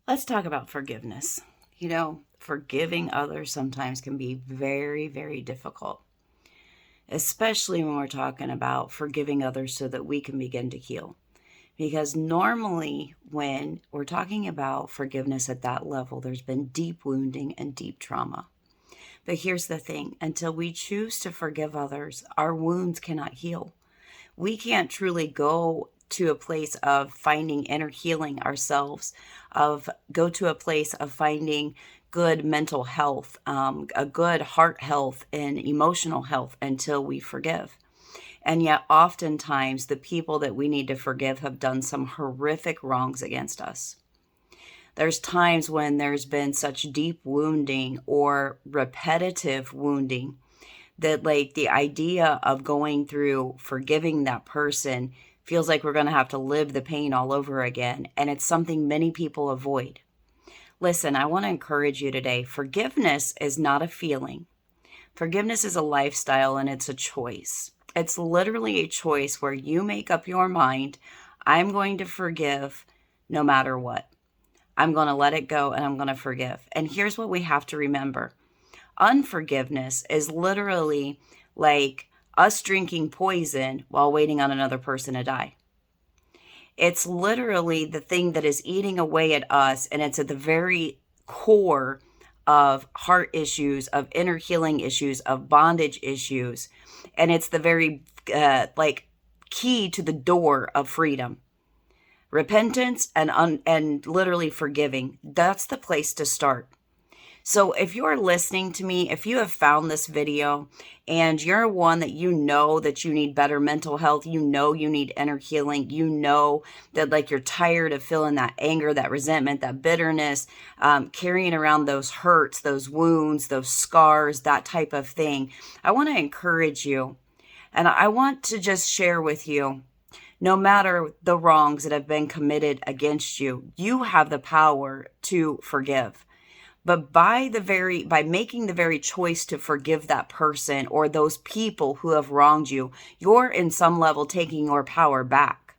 Let's talk about forgiveness. Forgiving others sometimes can be very, very difficult, especially when we're talking about forgiving others so that we can begin to heal. Because normally when we're talking about forgiveness at that level, there's been deep wounding and deep trauma. But here's the thing, until we choose to forgive others, our wounds cannot heal. We can't truly go to a place of finding inner healing ourselves, go to a place of finding good mental health, a good heart health and emotional health until we forgive. And yet oftentimes the people that we need to forgive have done some horrific wrongs against us. There's times when there's been such deep wounding or repetitive wounding that like the idea of going through forgiving that person feels like we're going to have to live the pain all over again. And it's something many people avoid. Listen, I want to encourage you today. Forgiveness is not a feeling. Forgiveness is a lifestyle and it's a choice. It's literally a choice where you make up your mind, I'm going to forgive no matter what. I'm going to let it go and I'm going to forgive. And here's what we have to remember. Unforgiveness is literally like us drinking poison while waiting on another person to die. It's literally the thing that is eating away at us, and it's at the very core of heart issues, of inner healing issues, of bondage issues, and it's the very key to the door of freedom. Repentance and literally forgiving. That's the place to start. So if you're listening to me, if you have found this video and you're one that you know that you need better mental health, you know you need inner healing, you know that like you're tired of feeling that anger, that resentment, that bitterness, carrying around those hurts, those wounds, those scars, that type of thing, I want to encourage you. And I want to just share with you, no matter the wrongs that have been committed against you, you have the power to forgive. But by making the very choice to forgive that person or those people who have wronged you, you're in some level taking your power back.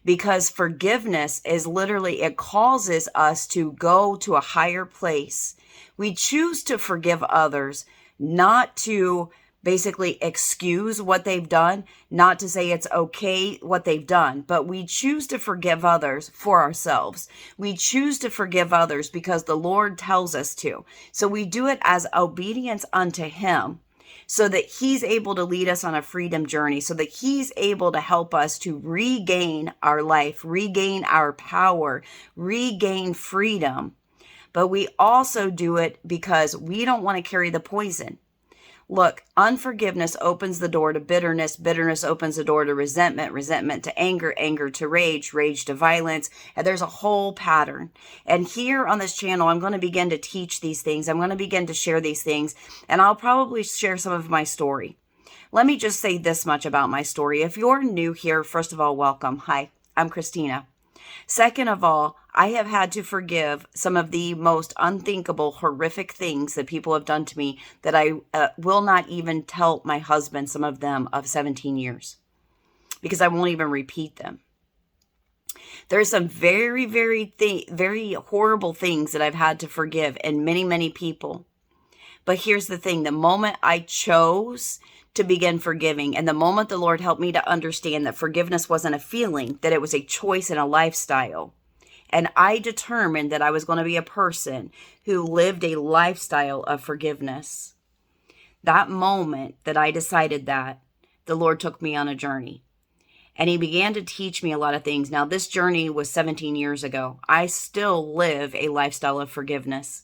Because forgiveness is literally, it causes us to go to a higher place. We choose to forgive others, not to basically excuse what they've done, not to say it's okay what they've done, but we choose to forgive others for ourselves. We choose to forgive others because the Lord tells us to. So we do it as obedience unto Him, so that He's able to lead us on a freedom journey, so that He's able to help us to regain our life, regain our power, regain freedom. But we also do it because we don't want to carry the poison. Look, unforgiveness opens the door to bitterness. Bitterness opens the door to resentment. Resentment to anger. Anger to rage. Rage to violence. And there's a whole pattern. And here on this channel, I'm going to begin to teach these things. I'm going to begin to share these things. And I'll probably share some of my story. Let me just say this much about my story. If you're new here, first of all, welcome. Hi, I'm Christina. Second of all, I have had to forgive some of the most unthinkable, horrific things that people have done to me that I will not even tell my husband, some of them of 17 years, because I won't even repeat them. There's some very, very horrible things that I've had to forgive, and many, many people. But here's the thing, the moment I chose to begin forgiving, and the moment the Lord helped me to understand that forgiveness wasn't a feeling, that it was a choice and a lifestyle, and I determined that I was going to be a person who lived a lifestyle of forgiveness, that moment that I decided that, the Lord took me on a journey. And He began to teach me a lot of things. Now, this journey was 17 years ago. I still live a lifestyle of forgiveness.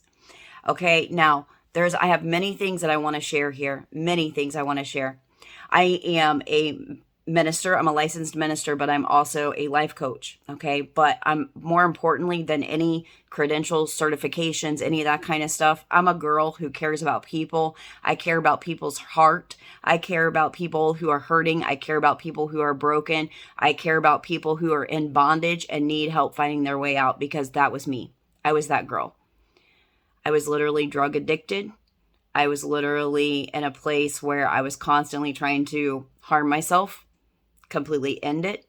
Okay, now, I have many things that I want to share here. Many things I want to share. I am a minister. I'm a licensed minister, but I'm also a life coach. Okay, but I'm more importantly than any credentials, certifications, any of that kind of stuff. I'm a girl who cares about people. I care about people's heart. I care about people who are hurting. I care about people who are broken. I care about people who are in bondage and need help finding their way out, because that was me. I was that girl. I was literally drug addicted. I was literally in a place where I was constantly trying to harm myself, completely end it,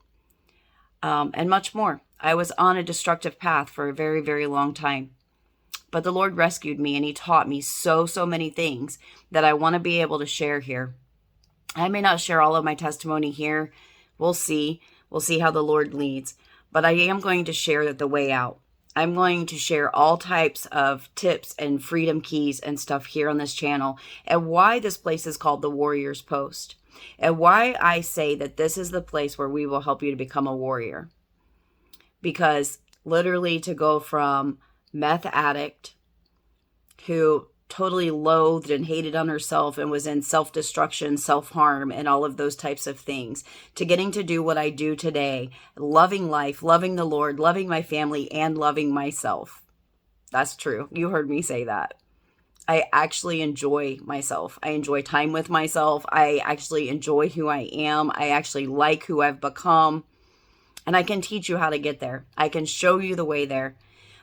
and much more. I was on a destructive path for a very, very long time. But the Lord rescued me, and he taught me so many things that I want to be able to share here. I may not share all of my testimony here. We'll see. We'll see how the Lord leads. But I am going to share the way out. I'm going to share all types of tips and freedom keys and stuff here on this channel, and why this place is called the Warrior's Post, and why I say that this is the place where we will help you to become a warrior. Because literally, to go from meth addict who totally loathed and hated on herself and was in self-destruction, self-harm, and all of those types of things, to getting to do what I do today, loving life, loving the Lord, loving my family, and loving myself. That's true. You heard me say that. I actually enjoy myself. I enjoy time with myself. I actually enjoy who I am. I actually like who I've become. And I can teach you how to get there. I can show you the way there.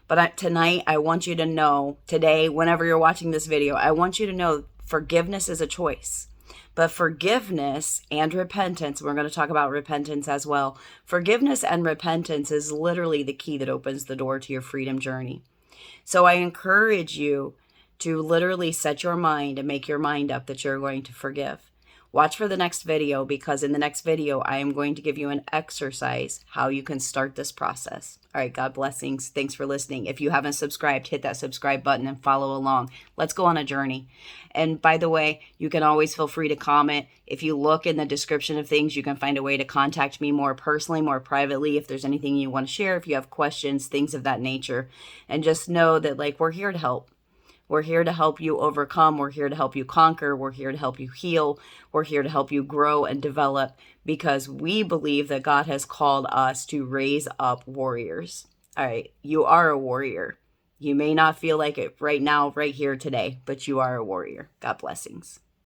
But tonight, I want you to know, today, whenever you're watching this video, I want you to know forgiveness is a choice. But forgiveness and repentance, we're going to talk about repentance as well. Forgiveness and repentance is literally the key that opens the door to your freedom journey. So I encourage you to literally set your mind and make your mind up that you're going to forgive. Watch for the next video, because in the next video, I am going to give you an exercise how you can start this process. All right, God blessings. Thanks for listening. If you haven't subscribed, hit that subscribe button and follow along. Let's go on a journey. And by the way, you can always feel free to comment. If you look in the description of things, you can find a way to contact me more personally, more privately, if there's anything you want to share, if you have questions, things of that nature. And just know that, like, we're here to help. We're here to help you overcome. We're here to help you conquer. We're here to help you heal. We're here to help you grow and develop, because we believe that God has called us to raise up warriors. All right, you are a warrior. You may not feel like it right now, right here today, but you are a warrior. God blessings.